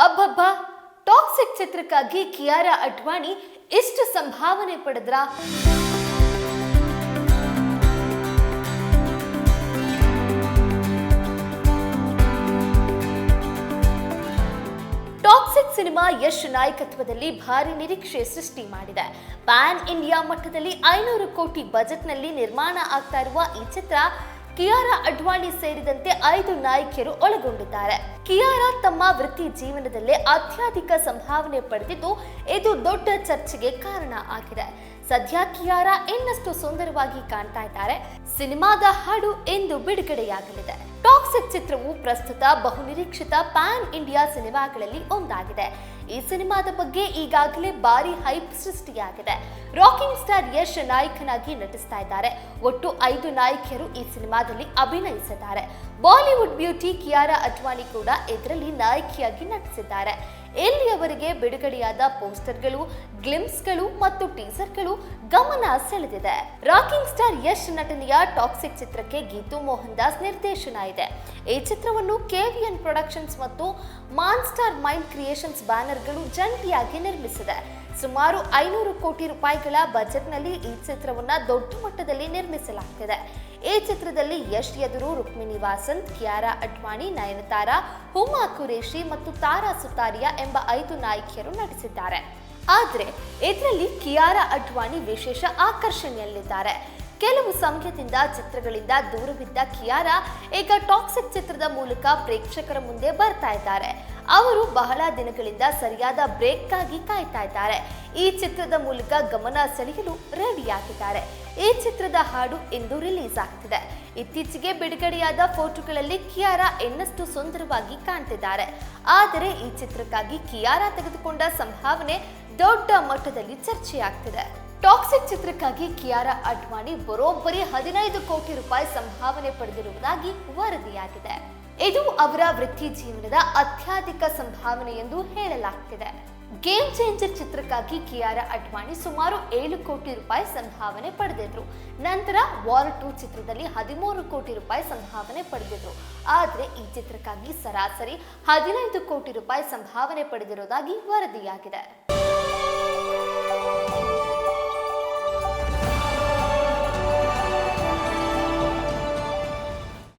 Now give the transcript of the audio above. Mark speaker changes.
Speaker 1: ಅಬ್ಬಬ್ಬಾ, ಟಾಕ್ಸಿಕ್ ಚಿತ್ರಕ್ಕಾಗಿ ಕಿಯಾರಾ ಅಡ್ವಾಣಿ ಇಷ್ಟು ಸಂಭಾವನೆ ಪಡೆದ್ರ? ಟಾಕ್ಸಿಕ್ ಸಿನಿಮಾ ಯಶ್ ನಾಯಕತ್ವದಲ್ಲಿ ಭಾರಿ ನಿರೀಕ್ಷೆ ಸೃಷ್ಟಿ ಮಾಡಿದೆ. ಪ್ಯಾನ್ ಇಂಡಿಯಾ ಮಟ್ಟದಲ್ಲಿ 500 ಕೋಟಿ ಬಜೆಟ್ನಲ್ಲಿ ನಿರ್ಮಾಣ ಆಗ್ತಾ ಇರುವ ಈ ಚಿತ್ರ ಕಿಯಾರಾ ಅಡ್ವಾಣಿ ಸೇರಿದಂತೆ 5 ನಾಯಕಿಯರು ಒಳಗೊಂಡಿದ್ದಾರೆ. ಕಿಯಾರಾ ತಮ್ಮ ವೃತ್ತಿ ಜೀವನದಲ್ಲೇ ಅತ್ಯಧಿಕ ಸಂಭಾವನೆ ಪಡೆದಿದ್ದು ಇದು ದೊಡ್ಡ ಚರ್ಚೆಗೆ ಕಾರಣ ಆಗಿದೆ. ಸದ್ಯ ಕಿಯಾರಾ ಇನ್ನಷ್ಟು ಸುಂದರವಾಗಿ ಕಾಣ್ತಾ ಇದ್ದಾರೆ. ಸಿನಿಮಾದ ಹಾಡು ಇಂದು ಬಿಡುಗಡೆಯಾಗಲಿದೆ. ಟಾಕ್ಸಿಕ್ ಚಿತ್ರವು ಪ್ರಸ್ತುತ ಬಹುನಿರೀಕ್ಷಿತ ಪ್ಯಾನ್ ಇಂಡಿಯಾ ಸಿನಿಮಾಗಳಲ್ಲಿ ಒಂದಾಗಿದೆ. ಈ ಸಿನಿಮಾದ ಬಗ್ಗೆ ಈಗಾಗಲೇ ಭಾರಿ ಹೈಪ್ ಸೃಷ್ಟಿಯಾಗಿದೆ. ರಾಕಿಂಗ್ ಸ್ಟಾರ್ ಯಶ್ ನಾಯಕನಾಗಿ ನಟಿಸ್ತಾ ಇದ್ದಾರೆ. ಒಟ್ಟು 5 ನಾಯಕಿಯರು ಈ ಸಿನಿಮಾದಲ್ಲಿ ಅಭಿನಯಿಸಿದ್ದಾರೆ. ಬಾಲಿವುಡ್ ಬ್ಯೂಟಿ ಕಿಯಾರಾ ಅಡ್ವಾಣಿ ಕೂಡ ಇದರಲ್ಲಿ ನಾಯಕಿಯಾಗಿ ನಟಿಸಿದ್ದಾರೆ. ಇಲ್ಲಿಯವರೆಗೆ ಬಿಡುಗಡೆಯಾದ ಪೋಸ್ಟರ್ಗಳು, ಗ್ಲಿಮ್ಸ್ಗಳು ಮತ್ತು ಟೀಸರ್ಗಳು ಗಮನ ಸೆಳೆದಿದೆ. ರಾಕಿಂಗ್ ಸ್ಟಾರ್ ಯಶ್ ನಟನೆಯ ಟಾಕ್ಸಿಕ್ ಚಿತ್ರಕ್ಕೆ ಗೀತು ಮೋಹನ್ ದಾಸ್ ನಿರ್ದೇಶನ ಇದೆ. ಈ ಚಿತ್ರವನ್ನು KVN ಪ್ರೊಡಕ್ಷನ್ಸ್ ಮತ್ತು ಮಾನ್ಸ್ಟಾರ್ ಮೈಂಡ್ ಕ್ರಿಯೇಷನ್ಸ್ ಬ್ಯಾನರ್ಗಳು ಜಂಟಿಯಾಗಿ ನಿರ್ಮಿಸಿದೆ. ಸುಮಾರು 500 ಕೋಟಿ ರೂಪಾಯಿಗಳ ಬಜೆಟ್ನಲ್ಲಿ ಈ ಚಿತ್ರವನ್ನ ದೊಡ್ಡ ಮಟ್ಟದಲ್ಲಿ ನಿರ್ಮಿಸಲಾಗುತ್ತಿದೆ. ಈ ಚಿತ್ರದಲ್ಲಿ ಯಶ್ ಎದುರು ರುಕ್ಮಿಣಿ ವಾಸಂತ್, ಕಿಯಾರಾ ಅಡ್ವಾಣಿ, ನಯನತಾರಾ, ಹುಮಾ ಕುರೇಶಿ ಮತ್ತು ತಾರಾ ಸುತಾರಿಯಾ ಎಂಬ 5 ನಾಯಕಿಯರು ನಟಿಸಿದ್ದಾರೆ. ಆದರೆ ಇದರಲ್ಲಿ ಕಿಯಾರಾ ಅಡ್ವಾಣಿ ವಿಶೇಷ ಆಕರ್ಷಣೆಯಲ್ಲಿದ್ದಾರೆ. ಕೆಲವು ಸಮಯದಿಂದ ಚಿತ್ರಗಳಿಂದ ದೂರವಿದ್ದ ಕಿಯಾರಾ ಈಗ ಟಾಕ್ಸಿಕ್ ಚಿತ್ರದ ಮೂಲಕ ಪ್ರೇಕ್ಷಕರ ಮುಂದೆ ಬರ್ತಾ ಇದ್ದಾರೆ. ಅವರು ಬಹಳ ದಿನಗಳಿಂದ ಸರಿಯಾದ ಬ್ರೇಕ್ಗಾಗಿ ಕಾಯ್ತಾ ಇದ್ದಾರೆ. ಈ ಚಿತ್ರದ ಮೂಲಕ ಗಮನ ಸೆಳೆಯಲು ರೆಡಿಯಾಗಿದ್ದಾರೆ. ಈ ಚಿತ್ರದ ಹಾಡು ಇಂದು ರಿಲೀಸ್ ಆಗ್ತಿದೆ. ಇತ್ತೀಚೆಗೆ ಬಿಡುಗಡೆಯಾದ ಫೋಟೋಗಳಲ್ಲಿ ಕಿಯಾರಾ ಇನ್ನಷ್ಟು ಸುಂದರವಾಗಿ ಕಾಣ್ತಿದ್ದಾರೆ. ಆದರೆ ಈ ಚಿತ್ರಕ್ಕಾಗಿ ಕಿಯಾರಾ ತೆಗೆದುಕೊಂಡ ಸಂಭಾವನೆ ದೊಡ್ಡ ಮಟ್ಟದಲ್ಲಿ ಚರ್ಚೆಯಾಗ್ತಿದೆ. ಟಾಕ್ಸಿಕ್ ಚಿತ್ರಕ್ಕಾಗಿ ಕಿಯಾರಾ ಅಡ್ವಾಣಿ ಬರೋಬ್ಬರಿ 15 ಕೋಟಿ ರೂಪಾಯಿ ಸಂಭಾವನೆ ಪಡೆದಿರುವುದಾಗಿ ವರದಿಯಾಗಿದೆ. ಇದು ಅವರ ವೃತ್ತಿ ಜೀವನದ ಅತ್ಯಧಿಕ ಸಂಭಾವನೆ ಎಂದು ಹೇಳಲಾಗ್ತಿದೆ. ಗೇಮ್ ಚೇಂಜರ್ ಚಿತ್ರಕ್ಕಾಗಿ ಕಿಯಾರಾ ಅಡ್ವಾಣಿ ಸುಮಾರು 7 ಕೋಟಿ ರೂಪಾಯಿ ಸಂಭಾವನೆ ಪಡೆದಿದ್ರು. ನಂತರ ವಾರ್ 2 ಚಿತ್ರದಲ್ಲಿ 13 ಕೋಟಿ ರೂಪಾಯಿ ಸಂಭಾವನೆ ಪಡೆದಿದ್ರು. ಆದರೆ ಈ ಚಿತ್ರಕ್ಕಾಗಿ ಸರಾಸರಿ 15 ಕೋಟಿ ರೂಪಾಯಿ ಸಂಭಾವನೆ ಪಡೆದಿರುವುದಾಗಿ ವರದಿಯಾಗಿದೆ.